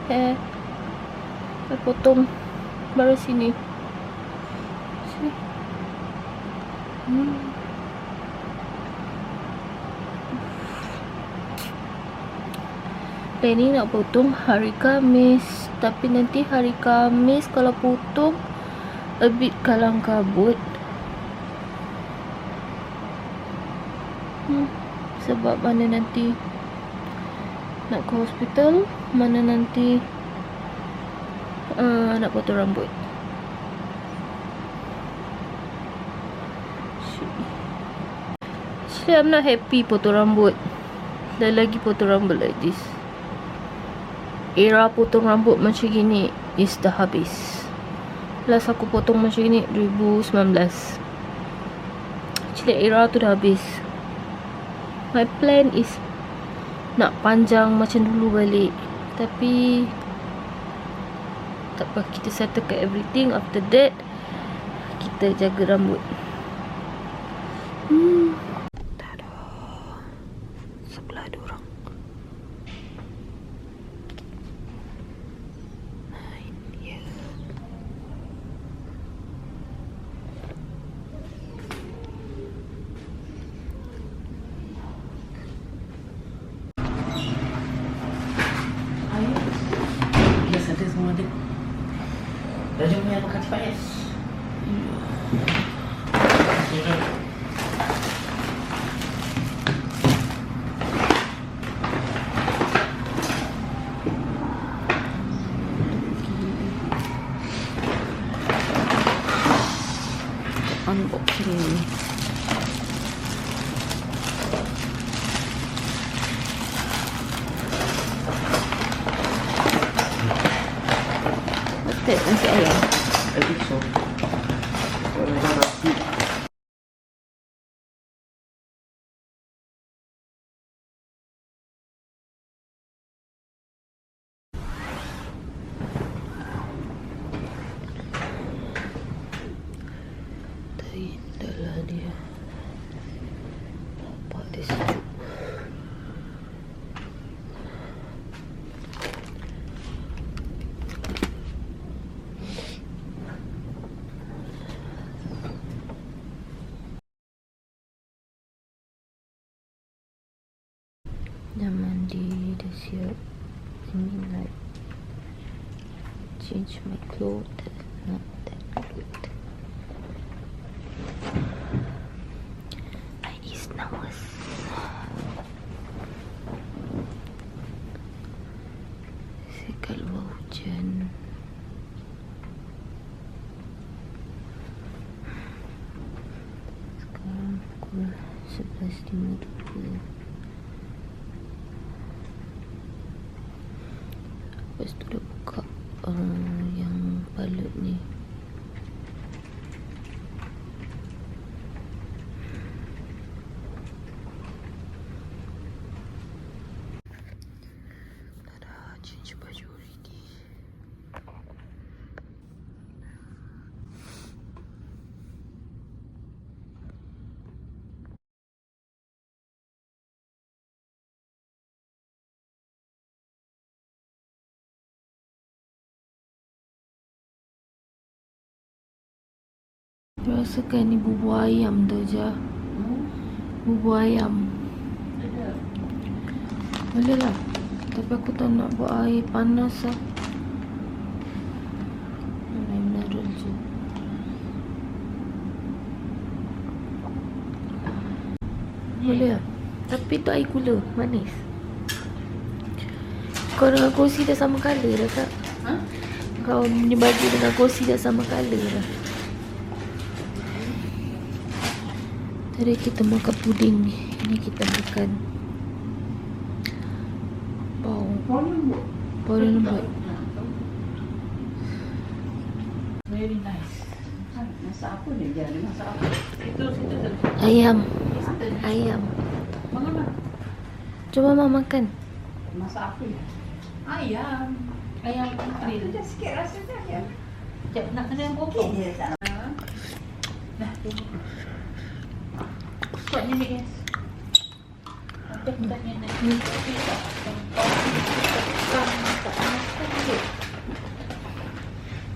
hair. I potong baru sini. Sini. Plan ni nak potong hari Khamis, tapi nanti hari Khamis kalau potong a bit kalang kabut. Sebab mana nanti nak ke hospital, mana nanti nak potong rambut. Actually I'm not happy potong rambut. Dah lagi potong rambut like this. Era potong rambut macam gini is dah habis. Last aku potong macam gini 2019. Actually era tu dah habis. My plan is nak panjang macam dulu balik. Tapi tak apa, kita settlekan everything. After that kita jaga rambut. Tada. Sebelah dorang. Dah jom yang makan cepat yes. Unboxing ni. Betul nasi ayam. I think so. Kalau dah rasa. Dah dia. Nampak dia sejuk. Dah mandi, dah siap. Ini like change my clothes. Not that good. I is nervous. Kalau hujan. Sekarang pukul 11.52. Lepas tu dah buka yang balut ni. Dah change baju ready. Rasakan ni bubur ayam tu je. Bubur ayam. Boleh lah. Tapi aku tak nak buat air panas lah. Air mineral je. Boleh lah. Tapi tu air gula. Manis. Kau dengan kursi dah sama colour dah tak? Kau punya baju dengan kursi dah sama colour dah. Tadi kita makan puding ni. Ini kita makan bau lembut. Very nice. Masak apa dia? Dia masak apa? Itu Ayam. Ayam. Mana? Coba Mama makan. Masak apa dia? Ayam. Ayam grill. Dah sikit rasa dah ayam. Sekejap nak kena potong. Nah, tengok. Kuatnya ni guys. Ada bukannya nak ni. Tak masak.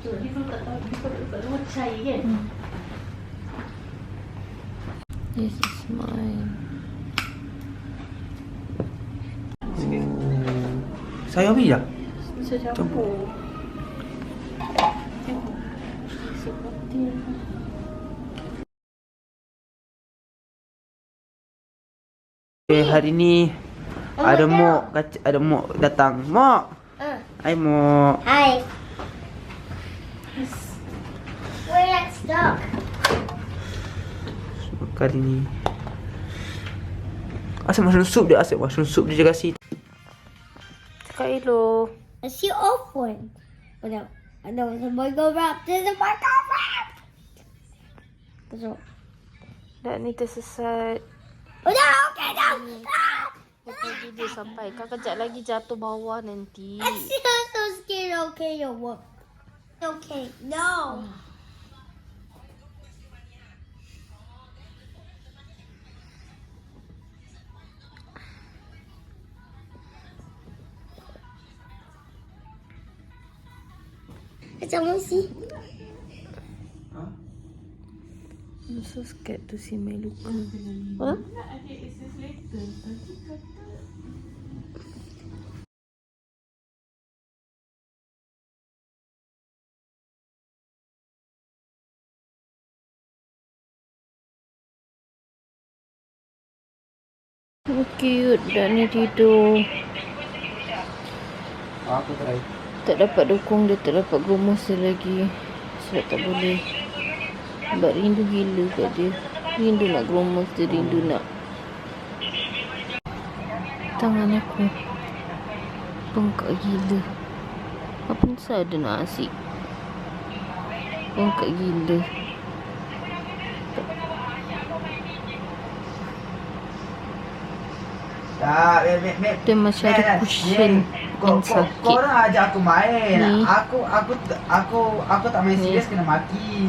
Tu, ni kalau tak tahu, ni kalau kat luar cair kan? This is mine. Saya ambil je. Saya campur. Seperti Hari ni ada mok datang. Mok. Hai mok. Hi. We're at stock. Kali ni asyik mushroom soup dia, asyik mushroom soup dia kasi. Cakap hello. Let's see off one. Oh no. I know it's a Margo wrap. There's a Margo wrap. So, Dah ni tersesat. oh no, okay, no. Ah! Lepas video sampai. Kau kejap lagi jatuh bawah nanti. I'm still so scared. Okay, no, what? Okay, no. Someone see? I'm so scared to see my luka. Huh? Oh, cute. Dah ni tidur. Aku try. Tak dapat dukung dia, tak dapat gemus dia lagi. Sebab tak boleh. Sebab rindu gila kat dia. Rindu nak gemus dia, rindu nak tangan aku. Bengkak gila. Apa ni ada nak asyik. Bengkak gila. Tak, Dia macam ada cushion yang sakit. Korang ajak aku main. Ni. Aku tak main Ni. serius kena maki.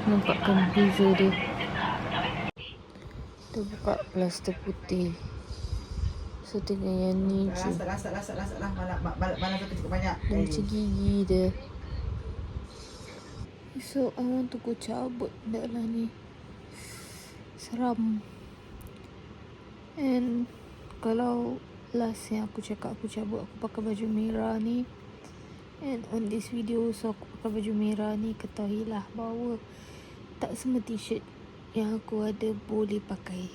Nampakkan beza dia. Kita buka plaster putih. So tengok yang ni je. Lasak lah. Malam tu cukup banyak. Dia macam gigi dia. So I want to go cabut dah lah ni. Seram. And kalau last yang aku cakap aku cabut, aku pakai baju merah ni. And on this video, so aku pakai baju merah ni, ketahuilah bahawa tak semua t-shirt yang aku ada boleh pakai.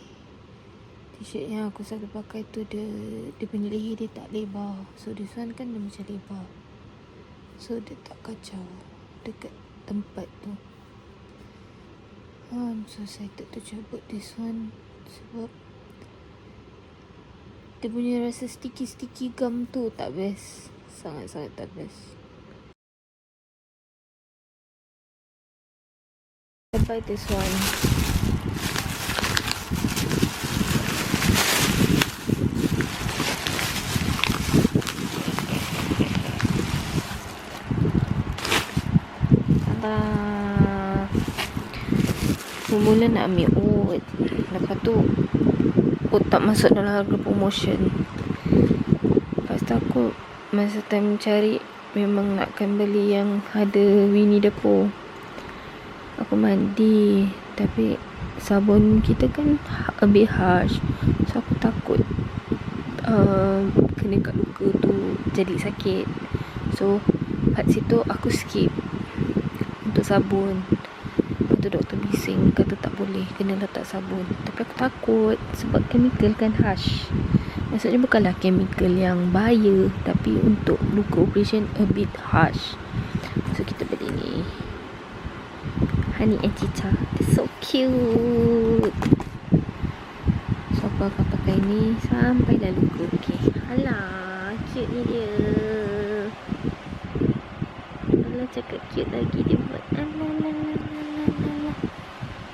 T-shirt yang aku selalu pakai tu dia punya leher dia tak lebar. So this one kan dia macam lebar. So dia tak kacau dekat tempat tu. I'm so excited to cabut this one. Sebab dia punya rasa sticky gum tu tak best. Sangat-sangat tak best. I buy this one. Mula nak ambil oat. Lepas tu oat tak masuk dalam harga promotion. Lepas tu aku masa time cari memang nakkan beli yang ada Winnie the Pooh. Aku mandi, tapi sabun kita kan a bit harsh. So aku takut kena kat luka tu jadi sakit. So part situ aku skip untuk sabun. Lepas tu doktor bising kata tak boleh, kena letak sabun. Tapi aku takut sebab chemical kan harsh. Maksudnya bukanlah chemical yang bahaya, tapi untuk luka operation a bit harsh. So kita beli ni Honey and Chicha. They're so cute. So aku akan pakai ni sampai dah luka. Okay. Alah, cute ni dia. Alah, cakap cute lagi dia buat. Alah.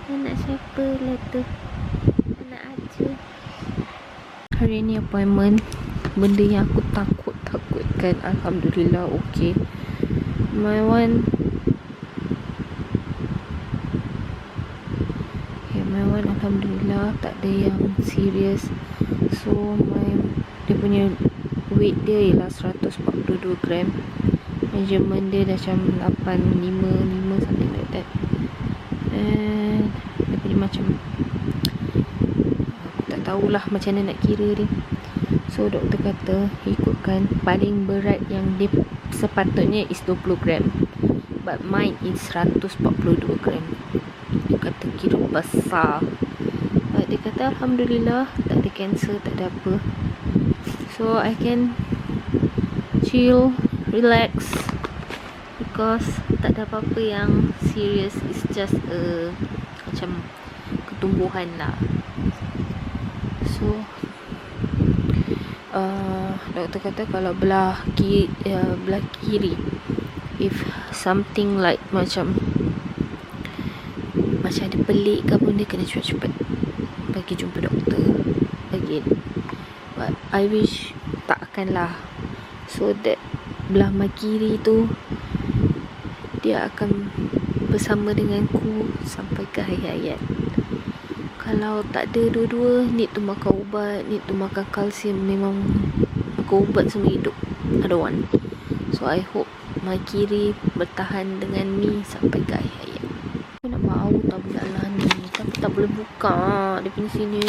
Anak siapa lah tu? Anak Aju. Hari ni appointment. Benda yang aku takutkan, alhamdulillah okay. My one alhamdulillah tak ada yang serius. So dia punya weight dia ialah 142 gram. Measurement dia dah macam 855 something like that. And dia punya macam tak tahulah macam mana nak kira dia. So doktor kata ikutkan paling berat yang dia sepatutnya is 20 gram, but mine is 142 gram. Dia kata kira besar. But dia kata Alhamdulillah tak ada cancer, tak ada apa. So I can chill, relax, because tak ada apa-apa yang serious. It's just macam ketumbuhan lah. So doktor kata kalau belah kiri, if something like macam ada pelik ke pun, dia kena cepat-cepat pergi jumpa doktor again. But I wish tak akan lah, so that belah kiri tu dia akan bersama denganku sampai ke akhir hayat. Kalau tak ada dua-dua, need to makan ubat, need to makan kalsium, memang makan ubat semua hidup. I don't want. So I hope my kiri bertahan dengan ni sampai ke akhir hayat. Aku nak bau tak budak lah ni, tapi tak boleh buka dia punya sini.